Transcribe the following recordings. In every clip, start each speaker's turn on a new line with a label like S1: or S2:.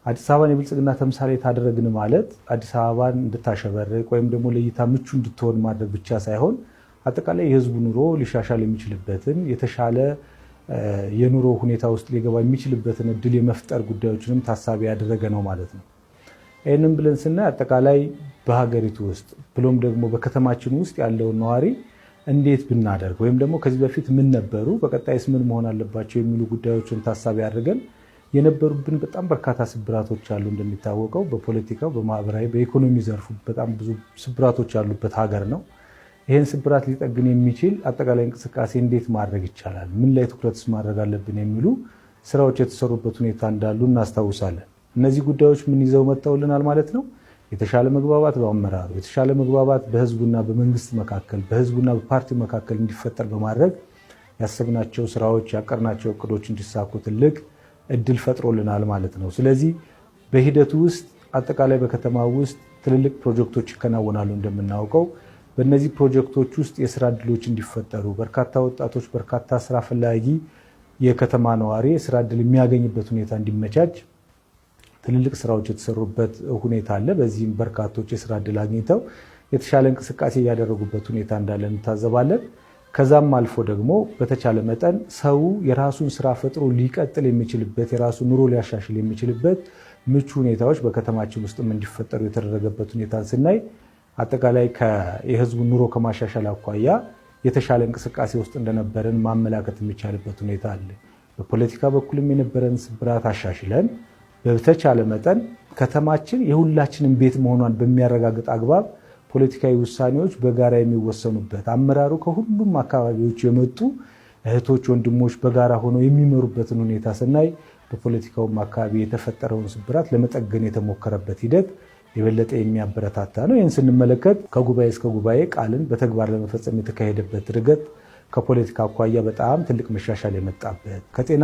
S1: አዲስ አበባን የብልጽግና ተምሳሌ ታደረግን ማለት አዲስ አበባን እንድታሸበርቅ ወይም ደግሞ ለእይታ ምቹ እንድትሆን ማድረግ ብቻ ሳይሆን አጠቃላይ የህዝቡ ኑሮ ሊሻሻል የሚችልበትን የተሻለ የኑሮ ሁኔታ ውስጥ ሊገባ የሚችልበትን እድል የመፍጠር ጉዳዮችንም ታሳቢ ያደረገ ነው ማለት ነው። ይህንን ብለን ስናይ አጠቃላይ በሀገሪቱ ውስጥ ብሎም ደግሞ በከተማችን ውስጥ ያለውን ነዋሪ እንዴት ብናደርግ ወይም ደግሞ ከዚህ በፊት ምን ነበሩ፣ በቀጣይስ ምን መሆን አለባቸው የሚሉ ጉዳዮችን ታሳቢ አድርገን የነበሩብን በጣም በርካታ ስብራቶች አሉ። እንደሚታወቀው በፖለቲካው፣ በማህበራዊ፣ በኢኮኖሚ ዘርፉ በጣም ብዙ ስብራቶች ያሉበት ሀገር ነው። ይህን ስብራት ሊጠግን የሚችል አጠቃላይ እንቅስቃሴ እንዴት ማድረግ ይቻላል፣ ምን ላይ ትኩረትስ ማድረግ አለብን የሚሉ ስራዎች የተሰሩበት ሁኔታ እንዳሉ እናስታውሳለን። እነዚህ ጉዳዮች ምን ይዘው መጥተውልናል ማለት ነው? የተሻለ መግባባት በአመራሩ፣ የተሻለ መግባባት በህዝቡና በመንግስት መካከል፣ በህዝቡና በፓርቲ መካከል እንዲፈጠር በማድረግ ያሰብናቸው ስራዎች፣ ያቀርናቸው እቅዶች እንዲሳኩ ትልቅ እድል ፈጥሮልናል ማለት ነው። ስለዚህ በሂደቱ ውስጥ አጠቃላይ በከተማ ውስጥ ትልልቅ ፕሮጀክቶች ይከናወናሉ። እንደምናውቀው በእነዚህ ፕሮጀክቶች ውስጥ የስራ እድሎች እንዲፈጠሩ በርካታ ወጣቶች፣ በርካታ ስራ ፈላጊ የከተማ ነዋሪ የስራ እድል የሚያገኝበት ሁኔታ እንዲመቻች ትልልቅ ስራዎች የተሰሩበት ሁኔታ አለ። በዚህም በርካቶች የስራ እድል አግኝተው የተሻለ እንቅስቃሴ እያደረጉበት ሁኔታ እንዳለ እንታዘባለን። ከዛም አልፎ ደግሞ በተቻለ መጠን ሰው የራሱን ስራ ፈጥሮ ሊቀጥል የሚችልበት የራሱ ኑሮ ሊያሻሽል የሚችልበት ምቹ ሁኔታዎች በከተማችን ውስጥም እንዲፈጠሩ የተደረገበት ሁኔታን ስናይ አጠቃላይ የህዝቡን ኑሮ ከማሻሻል አኳያ የተሻለ እንቅስቃሴ ውስጥ እንደነበረን ማመላከት የሚቻልበት ሁኔታ አለ። በፖለቲካ በኩልም የነበረን ስብራት አሻሽለን በተቻለ መጠን ከተማችን የሁላችንም ቤት መሆኗን በሚያረጋግጥ አግባብ ፖለቲካዊ ውሳኔዎች በጋራ የሚወሰኑበት አመራሩ ከሁሉም አካባቢዎች የመጡ እህቶች፣ ወንድሞች በጋራ ሆነው የሚመሩበትን ሁኔታ ስናይ በፖለቲካውም አካባቢ የተፈጠረውን ስብራት ለመጠገን የተሞከረበት ሂደት የበለጠ የሚያበረታታ ነው። ይህን ስንመለከት ከጉባኤ እስከ ጉባኤ ቃልን በተግባር ለመፈጸም የተካሄደበት ርገት ከፖለቲካ አኳያ በጣም ትልቅ መሻሻል የመጣበት ከጤና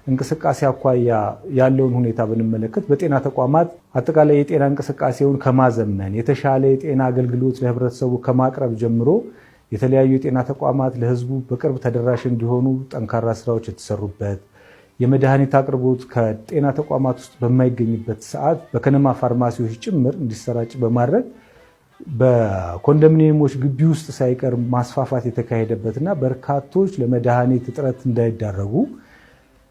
S1: እንቅስቃሴ አኳያ ያለውን ሁኔታ ብንመለከት በጤና ተቋማት አጠቃላይ የጤና እንቅስቃሴውን ከማዘመን የተሻለ የጤና አገልግሎት ለህብረተሰቡ ከማቅረብ ጀምሮ የተለያዩ የጤና ተቋማት ለህዝቡ በቅርብ ተደራሽ እንዲሆኑ ጠንካራ ስራዎች የተሰሩበት የመድኃኒት አቅርቦት ከጤና ተቋማት ውስጥ በማይገኝበት ሰዓት በከነማ ፋርማሲዎች ጭምር እንዲሰራጭ በማድረግ በኮንዶሚኒየሞች ግቢ ውስጥ ሳይቀር ማስፋፋት የተካሄደበትና በርካቶች ለመድኃኒት እጥረት እንዳይዳረጉ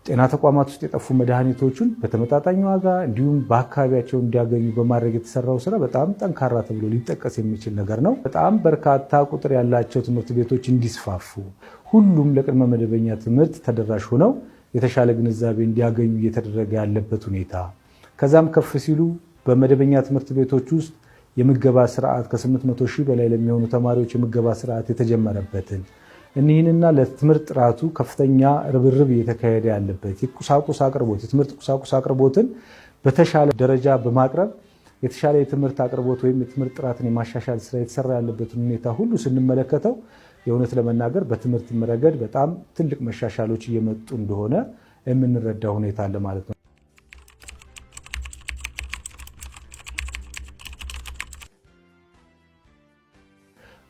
S1: ጤና ተቋማት ውስጥ የጠፉ መድኃኒቶችን በተመጣጣኝ ዋጋ እንዲሁም በአካባቢያቸው እንዲያገኙ በማድረግ የተሰራው ስራ በጣም ጠንካራ ተብሎ ሊጠቀስ የሚችል ነገር ነው። በጣም በርካታ ቁጥር ያላቸው ትምህርት ቤቶች እንዲስፋፉ ሁሉም ለቅድመ መደበኛ ትምህርት ተደራሽ ሆነው የተሻለ ግንዛቤ እንዲያገኙ እየተደረገ ያለበት ሁኔታ፣ ከዛም ከፍ ሲሉ በመደበኛ ትምህርት ቤቶች ውስጥ የምገባ ስርዓት ከ800 ሺህ በላይ ለሚሆኑ ተማሪዎች የምገባ ስርዓት የተጀመረበትን እኒህንና ለትምህርት ጥራቱ ከፍተኛ ርብርብ እየተካሄደ ያለበት የቁሳቁስ አቅርቦት የትምህርት ቁሳቁስ አቅርቦትን በተሻለ ደረጃ በማቅረብ የተሻለ የትምህርት አቅርቦት ወይም የትምህርት ጥራትን የማሻሻል ስራ የተሰራ ያለበትን ሁኔታ ሁሉ ስንመለከተው የእውነት ለመናገር በትምህርት ረገድ በጣም ትልቅ መሻሻሎች እየመጡ እንደሆነ የምንረዳ ሁኔታ አለ ማለት ነው።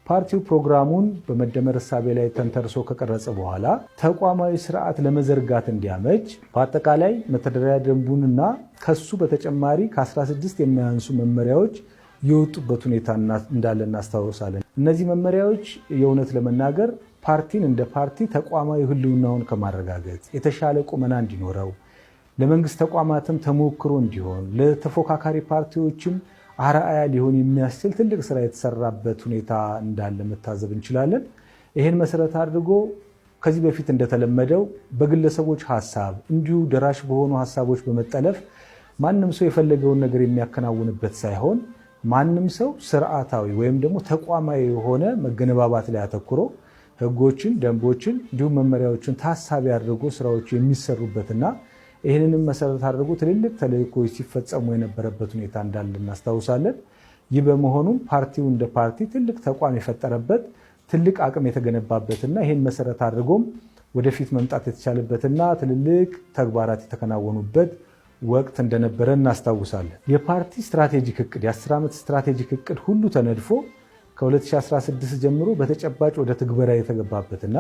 S1: ፓርቲው ፕሮግራሙን በመደመር እሳቤ ላይ ተንተርሶ ከቀረጸ በኋላ ተቋማዊ ስርዓት ለመዘርጋት እንዲያመች በአጠቃላይ መተዳደሪያ ደንቡንና ከሱ በተጨማሪ ከ16 የማያንሱ መመሪያዎች የወጡበት ሁኔታ እንዳለ እናስታውሳለን። እነዚህ መመሪያዎች የእውነት ለመናገር ፓርቲን እንደ ፓርቲ ተቋማዊ ህልውናውን ከማረጋገጥ የተሻለ ቁመና እንዲኖረው ለመንግስት ተቋማትም ተሞክሮ እንዲሆን ለተፎካካሪ ፓርቲዎችም አርአያ ሊሆን የሚያስችል ትልቅ ስራ የተሰራበት ሁኔታ እንዳለ መታዘብ እንችላለን። ይህን መሰረት አድርጎ ከዚህ በፊት እንደተለመደው በግለሰቦች ሀሳብ እንዲሁ ደራሽ በሆኑ ሀሳቦች በመጠለፍ ማንም ሰው የፈለገውን ነገር የሚያከናውንበት ሳይሆን ማንም ሰው ስርዓታዊ ወይም ደግሞ ተቋማዊ የሆነ መገነባባት ላይ አተኩሮ ህጎችን፣ ደንቦችን እንዲሁም መመሪያዎችን ታሳቢ አድርጎ ስራዎች የሚሰሩበትና ይህንንም መሰረት አድርጎ ትልልቅ ተልእኮች ሲፈጸሙ የነበረበት ሁኔታ እንዳለ እናስታውሳለን። ይህ በመሆኑም ፓርቲው እንደ ፓርቲ ትልቅ ተቋም የፈጠረበት ትልቅ አቅም የተገነባበትና ይህን መሰረት አድርጎም ወደፊት መምጣት የተቻለበትና ትልልቅ ተግባራት የተከናወኑበት ወቅት እንደነበረ እናስታውሳለን። የፓርቲ ስትራቴጂክ እቅድ የ10 ዓመት ስትራቴጂክ እቅድ ሁሉ ተነድፎ ከ2016 ጀምሮ በተጨባጭ ወደ ትግበራ የተገባበትና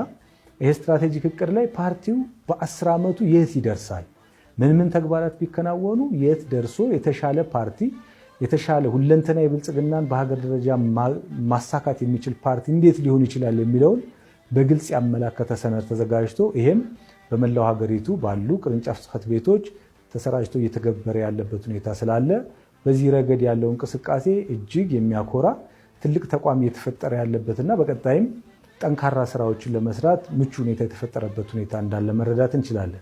S1: ይህ ስትራቴጂክ እቅድ ላይ ፓርቲው በ10 ዓመቱ የት ይደርሳል፣ ምን ተግባራት ቢከናወኑ የት ደርሶ የተሻለ ፓርቲ የተሻለ ሁለንተና የብልጽግናን በሀገር ደረጃ ማሳካት የሚችል ፓርቲ እንዴት ሊሆን ይችላል የሚለውን በግልጽ ያመላከተ ሰነድ ተዘጋጅቶ ይሄም በመላው ሀገሪቱ ባሉ ቅርንጫፍ ጽሕፈት ቤቶች ተሰራጭቶ እየተገበረ ያለበት ሁኔታ ስላለ በዚህ ረገድ ያለው እንቅስቃሴ እጅግ የሚያኮራ ትልቅ ተቋም እየተፈጠረ ያለበትና በቀጣይም ጠንካራ ስራዎችን ለመስራት ምቹ ሁኔታ የተፈጠረበት ሁኔታ እንዳለ መረዳት እንችላለን።